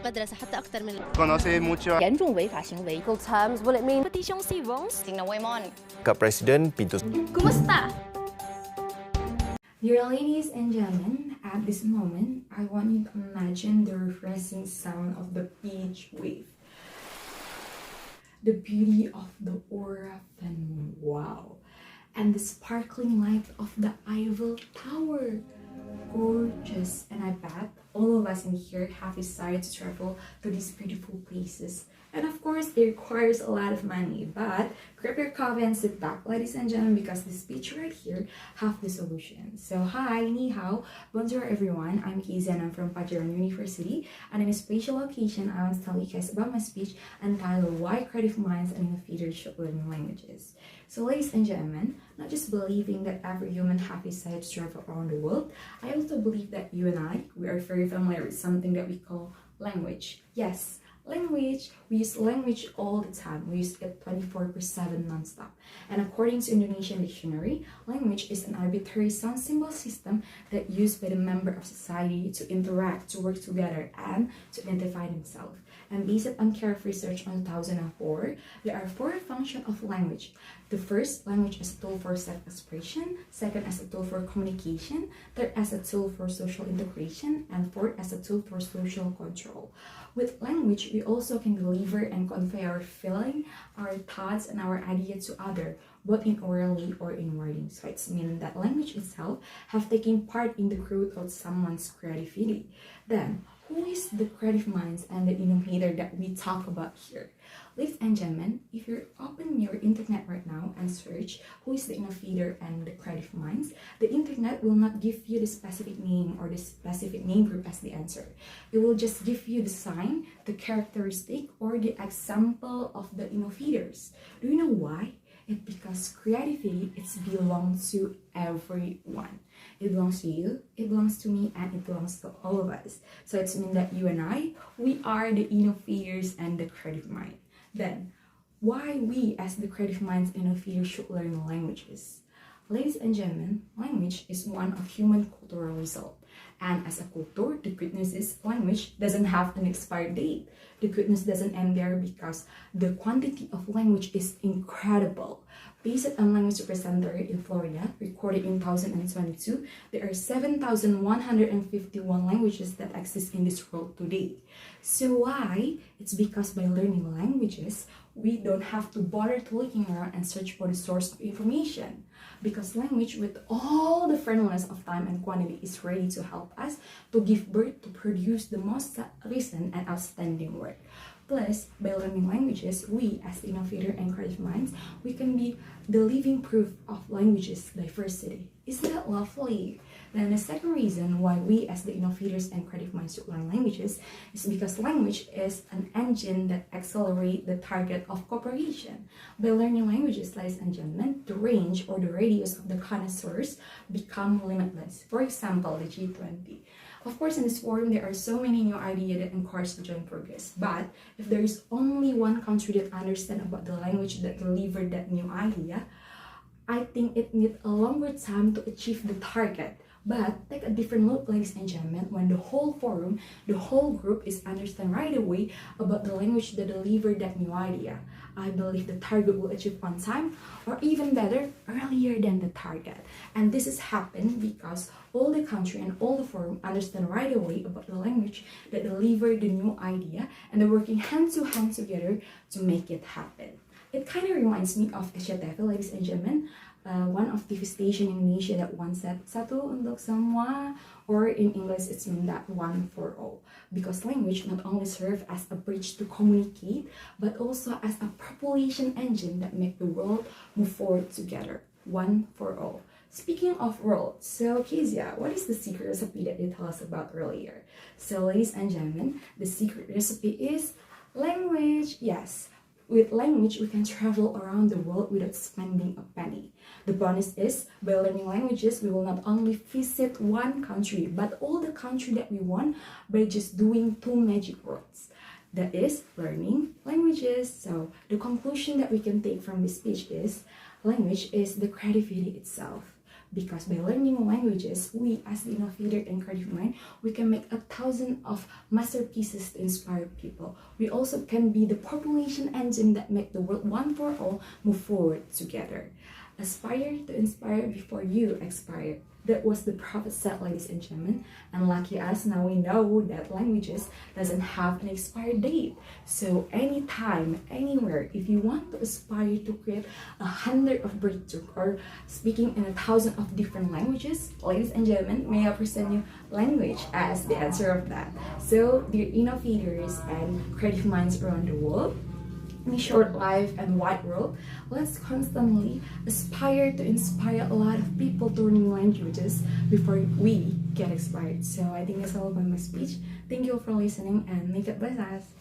مدرسة حتى أكتر من Conoce mucho 严重违法行为。 terms, will it mean Petisyong Sivongs? tingnan mo mon? Kak Presiden, pintu Kumusta? Dear ladies and gentlemen, at this moment, I want you to imagine the refreshing sound of the beach wave. The beauty of the aura and wow. And the sparkling light of the Eiffel Tower. Gorgeous. And I bet all of us in here have decided to travel to these beautiful places. And of course, it requires a lot of money. But grab your coffee and sit back, ladies and gentlemen, because this speech right here have the solution. So hi, ni hao, bonjour everyone. I'm Kazia and I'm from Pajaran University. And in a special occasion, I want to tell you guys about my speech entitled Why Creative Minds and Innovators Should Learn Languages. So ladies and gentlemen, not just believing that every human has decided to travel around the world, I also believe that you and I, we are very familiar with something that we call language. Yes, language. We use language all the time. We use it 24/7 non-stop. And according to Indonesian dictionary, language is an arbitrary sound symbol system that used by the member of society to interact, to work together, and to identify themselves. And based on careful research on 2004, there are 4 functions of language. The first, language as a tool for self-expression. Second, as a tool for communication. Third, as a tool for social integration. And fourth, as a tool for social control. With language, we also can deliver and convey our feeling, our thoughts, and our ideas to others, both in orally or in writing. So it's meaning that language itself have taken part in the growth of someone's creativity. Then, who is the creative minds and the innovator that we talk about here? Ladies and gentlemen, if you open your internet right now and search who is the innovator and the creative minds, the internet will not give you the specific name or the specific name group as the answer. It will just give you the sign, the characteristic, or the example of the innovators. Do you know why? It's because creativity belongs to everyone. It belongs to you, it belongs to me, and it belongs to all of us. So it's mean that you and I, we are the innovators and the creative mind. Then, why we as the creative minds and innovators should learn languages? Ladies and gentlemen, language is one of human cultural result. And as a culture, the good news is language doesn't have an expired date. The goodness doesn't end there because the quantity of language is incredible. Based on Language Center in Florida, recorded in 2022, there are 7,151 languages that exist in this world today. So why? It's because by learning languages, we don't have to bother to looking around and search for the source of information. Because language, with all the friendliness of time and quantity, is ready to help us to give birth to produce the most recent and outstanding work. Plus, by learning languages, we as the innovator and creative minds, we can be the living proof of languages diversity. Isn't that lovely? Then the second reason why we as the innovators and creative minds should learn languages is because language is an engine that accelerates the target of cooperation. By learning languages, ladies and gentlemen, the range or the radius of the connoisseurs become limitless. For example, the G20. Of course, in this forum, there are so many new ideas that encourage the joint progress. But if there is only one country that understands about the language that delivered that new idea, I think it needs a longer time to achieve the target. But take a different look, ladies and gentlemen, when the whole forum, the whole group is understand right away about the language that delivered that new idea. I believe the target will achieve on time, or even better, earlier than the target. And this has happened because all the country and all the forum understand right away about the language that delivered the new idea, and they're working hand to hand together to make it happen. It kind of reminds me of Asia TV, ladies and gentlemen. One of TV station in Indonesia that once said satu untuk semua, or in English it's mean that one for all, because language not only serve as a bridge to communicate but also as a population engine that make the world move forward together, one for all. Speaking of world, so Kazia, what is the secret recipe that you tell us about earlier? So ladies and gentlemen, the secret recipe is language. Yes, with language, we can travel around the world without spending a penny. The bonus is, by learning languages, we will not only visit one country, but all the country that we want by just doing 2 magic words. That is, learning languages. So, the conclusion that we can take from this speech is, language is the creativity itself. because by learning languages, we as the innovator and creative mind, we can make 1,000 of masterpieces to inspire people. We also can be the population engine that make the world one for all move forward together. Aspire to inspire before you expire. That was the prophet said, ladies and gentlemen. And lucky us, now we know that languages doesn't have an expiry date. So anytime, anywhere, if you want to aspire to create 100 of breakthrough or speaking in 1,000 of different languages, ladies and gentlemen, may I present you language as the answer of that. So dear innovators and creative minds around the world, in a short life and wide world, let's constantly aspire to inspire a lot of people to learn languages before we get expired. So I think that's all about my speech. Thank you for listening and make it bless us.